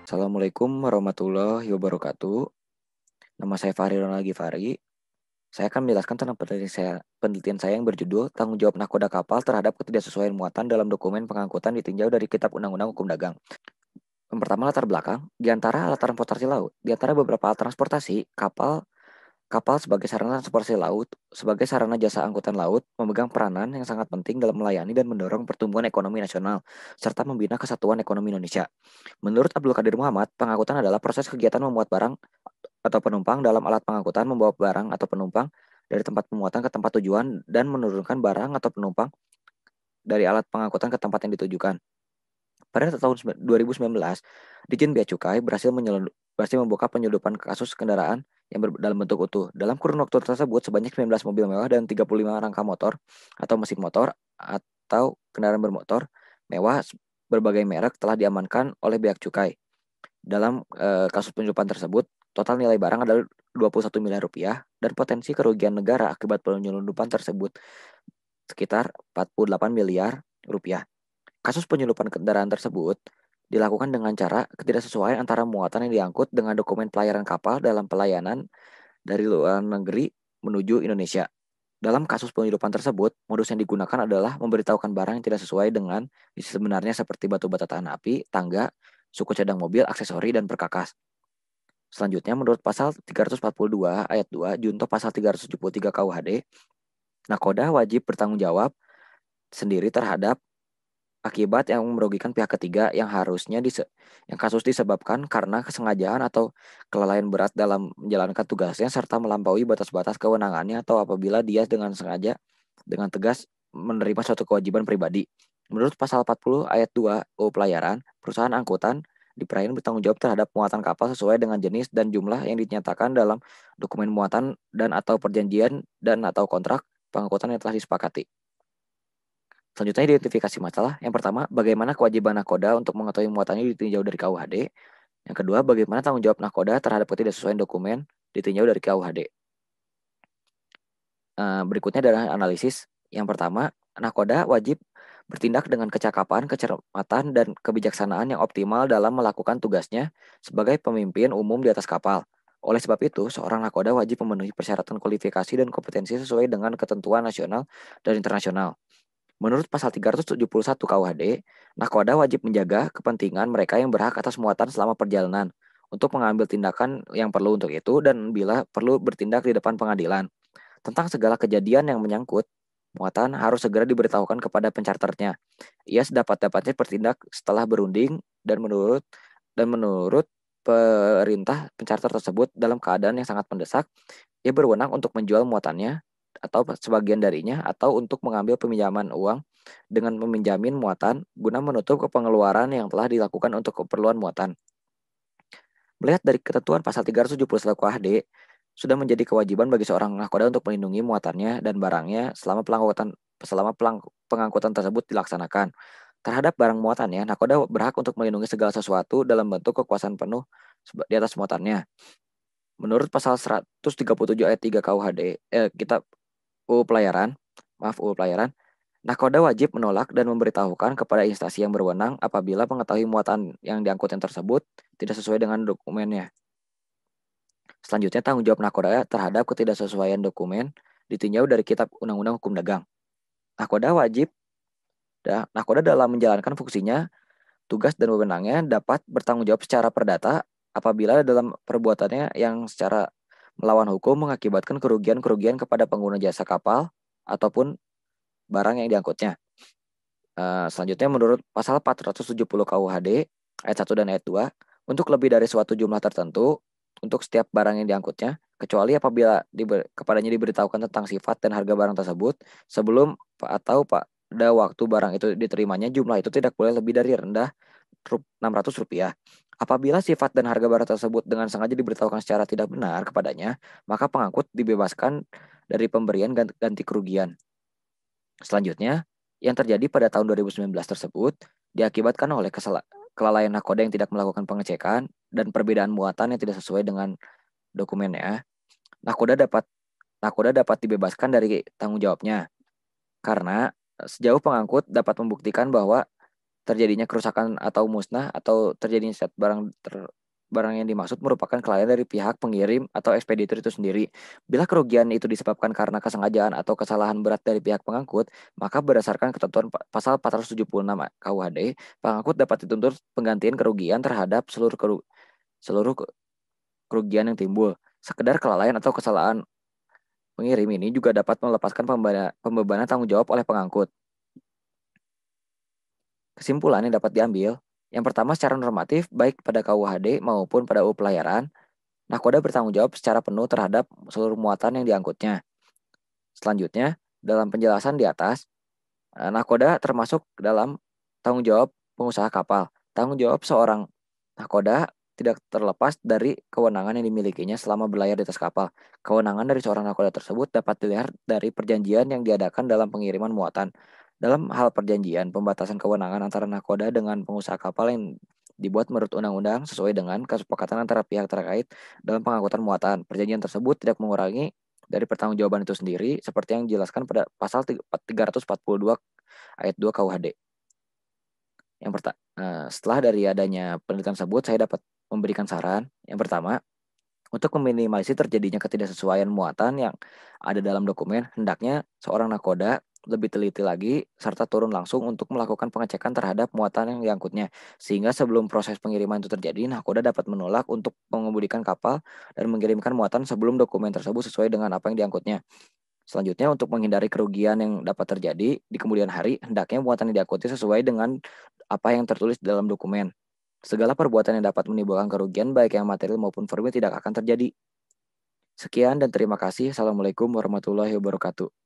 Assalamualaikum warahmatullahi wabarakatuh. Nama saya Fahri Ronald Gifari. Saya akan menjelaskan tentang penelitian saya yang berjudul Tanggung Jawab Nahkoda Kapal Terhadap Ketidaksesuaian Muatan dalam Dokumen Pengangkutan ditinjau dari Kitab Undang-Undang Hukum Dagang. Yang pertama, latar belakang. Di antara alat transportasi laut, di antara beberapa alat transportasi, kapal sebagai sarana transportasi laut, sebagai sarana jasa angkutan laut, memegang peranan yang sangat penting dalam melayani dan mendorong pertumbuhan ekonomi nasional, serta membina kesatuan ekonomi Indonesia. Menurut Abdul Qadir Muhammad, pengangkutan adalah proses kegiatan memuat barang atau penumpang dalam alat pengangkutan, membawa barang atau penumpang dari tempat pemuatan ke tempat tujuan, dan menurunkan barang atau penumpang dari alat pengangkutan ke tempat yang ditujukan. Pada tahun 2019, Ditjen Bea Cukai berhasil membuka penyelundupan kasus kendaraan yang dalam bentuk utuh. Dalam kurun waktu tersebut, sebanyak 19 mobil mewah dan 35 rangka motor atau mesin motor atau kendaraan bermotor mewah berbagai merek telah diamankan oleh Bea Cukai. Dalam kasus penyelundupan tersebut, total nilai barang adalah 21 miliar rupiah dan potensi kerugian negara akibat penyelundupan tersebut sekitar 48 miliar rupiah. Kasus penyelundupan kendaraan tersebut dilakukan dengan cara ketidaksesuaian antara muatan yang diangkut dengan dokumen pelayaran kapal dalam pelayanan dari luar negeri menuju Indonesia. Dalam kasus penyelundupan tersebut, modus yang digunakan adalah memberitahukan barang yang tidak sesuai dengan isi sebenarnya seperti batu bata tahan api, tangga, suku cadang mobil, aksesori, dan perkakas. Selanjutnya, menurut pasal 342 ayat 2 junto pasal 373 KUHD, nakoda wajib bertanggung jawab sendiri terhadap akibat yang merugikan pihak ketiga yang kasus disebabkan karena kesengajaan atau kelalaian berat dalam menjalankan tugasnya serta melampaui batas-batas kewenangannya atau apabila dia dengan sengaja dengan tegas menerima suatu kewajiban pribadi. Menurut pasal 40 ayat 2 UU Pelayaran, perusahaan angkutan di perairan bertanggung jawab terhadap muatan kapal sesuai dengan jenis dan jumlah yang dinyatakan dalam dokumen muatan dan atau perjanjian dan atau kontrak pengangkutan yang telah disepakati. Selanjutnya, identifikasi masalah. Yang pertama, bagaimana kewajiban nakoda untuk mengetahui muatannya ditinjau dari KUHD. Yang kedua, bagaimana tanggung jawab nakoda terhadap ketidaksesuaian dokumen ditinjau dari KUHD. Berikutnya adalah analisis. Yang pertama, nakoda wajib bertindak dengan kecakapan, kecermatan, dan kebijaksanaan yang optimal dalam melakukan tugasnya sebagai pemimpin umum di atas kapal. Oleh sebab itu, seorang nakoda wajib memenuhi persyaratan kualifikasi dan kompetensi sesuai dengan ketentuan nasional dan internasional. Menurut pasal 371 KUHD, nakoda wajib menjaga kepentingan mereka yang berhak atas muatan selama perjalanan untuk mengambil tindakan yang perlu untuk itu dan bila perlu bertindak di depan pengadilan. Tentang segala kejadian yang menyangkut muatan harus segera diberitahukan kepada pencarternya. Ia sedapat-dapatnya bertindak setelah berunding dan menurut perintah pencarter tersebut dalam keadaan yang sangat mendesak, ia berwenang untuk menjual muatannya atau sebagian darinya atau untuk mengambil peminjaman uang dengan meminjamin muatan guna menutup pengeluaran yang telah dilakukan untuk keperluan muatan. Melihat dari ketentuan pasal 371 KUHD, sudah menjadi kewajiban bagi seorang nakoda untuk melindungi muatannya dan barangnya selama pengangkutan tersebut dilaksanakan. Terhadap barang muatannya, nakoda berhak untuk melindungi segala sesuatu dalam bentuk kekuasaan penuh di atas muatannya. Menurut pasal 137 ayat 3 KUHD, Kitab UU Pelayaran, nakoda wajib menolak dan memberitahukan kepada instansi yang berwenang apabila mengetahui muatan yang diangkutnya tersebut tidak sesuai dengan dokumennya. Selanjutnya, tanggung jawab nakoda terhadap ketidaksesuaian dokumen ditinjau dari Kitab Undang-Undang Hukum Dagang. Nakoda dalam menjalankan fungsinya, tugas dan wewenangnya dapat bertanggung jawab secara perdata apabila dalam perbuatannya yang secara melawan hukum mengakibatkan kerugian-kerugian kepada pengguna jasa kapal ataupun barang yang diangkutnya. Selanjutnya, menurut pasal 470 KUHD ayat 1 dan ayat 2, untuk lebih dari suatu jumlah tertentu untuk setiap barang yang diangkutnya, kecuali apabila kepadanya diberitahukan tentang sifat dan harga barang tersebut sebelum atau pada waktu barang itu diterimanya, jumlah itu tidak boleh lebih dari rendah Rp600. Apabila sifat dan harga barang tersebut dengan sengaja diberitahukan secara tidak benar kepadanya, maka pengangkut dibebaskan dari pemberian ganti kerugian. Selanjutnya, yang terjadi pada tahun 2019 tersebut diakibatkan oleh kelalaian nakoda yang tidak melakukan pengecekan dan perbedaan muatan yang tidak sesuai dengan dokumennya. Nakoda dapat dibebaskan dari tanggung jawabnya. Karena sejauh pengangkut dapat membuktikan bahwa terjadinya kerusakan atau musnah atau terjadinya barang yang dimaksud merupakan kelalaian dari pihak pengirim atau ekspeditor itu sendiri. Bila kerugian itu disebabkan karena kesengajaan atau kesalahan berat dari pihak pengangkut, maka berdasarkan ketentuan pasal 476 KUHD, pengangkut dapat dituntut penggantian kerugian terhadap seluruh kerugian yang timbul. Sekedar kelalaian atau kesalahan pengirim ini juga dapat melepaskan pembebanan tanggung jawab oleh pengangkut. Kesimpulan yang dapat diambil, yang pertama secara normatif, baik pada KUHD maupun pada UU Pelayaran, nahkoda bertanggung jawab secara penuh terhadap seluruh muatan yang diangkutnya. Selanjutnya, dalam penjelasan di atas, nahkoda termasuk dalam tanggung jawab pengusaha kapal. Tanggung jawab seorang nahkoda tidak terlepas dari kewenangan yang dimilikinya selama berlayar di atas kapal. Kewenangan dari seorang nahkoda tersebut dapat dilihat dari perjanjian yang diadakan dalam pengiriman muatan. Dalam hal perjanjian, pembatasan kewenangan antara nahkoda dengan pengusaha kapal yang dibuat menurut undang-undang sesuai dengan kesepakatan antara pihak terkait dalam pengangkutan muatan. Perjanjian tersebut tidak mengurangi dari pertanggungjawaban itu sendiri seperti yang dijelaskan pada pasal 342 ayat 2 KUHD. Setelah dari adanya penelitian tersebut, saya dapat memberikan saran. Yang pertama, untuk meminimalisir terjadinya ketidaksesuaian muatan yang ada dalam dokumen, hendaknya seorang nakoda lebih teliti lagi serta turun langsung untuk melakukan pengecekan terhadap muatan yang diangkutnya. Sehingga sebelum proses pengiriman itu terjadi, nakoda dapat menolak untuk mengemudikan kapal dan mengirimkan muatan sebelum dokumen tersebut sesuai dengan apa yang diangkutnya. Selanjutnya, untuk menghindari kerugian yang dapat terjadi di kemudian hari, hendaknya muatan yang diangkuti sesuai dengan apa yang tertulis dalam dokumen. Segala perbuatan yang dapat menimbulkan kerugian baik yang material maupun formil tidak akan terjadi. Sekian dan terima kasih. Assalamualaikum warahmatullahi wabarakatuh.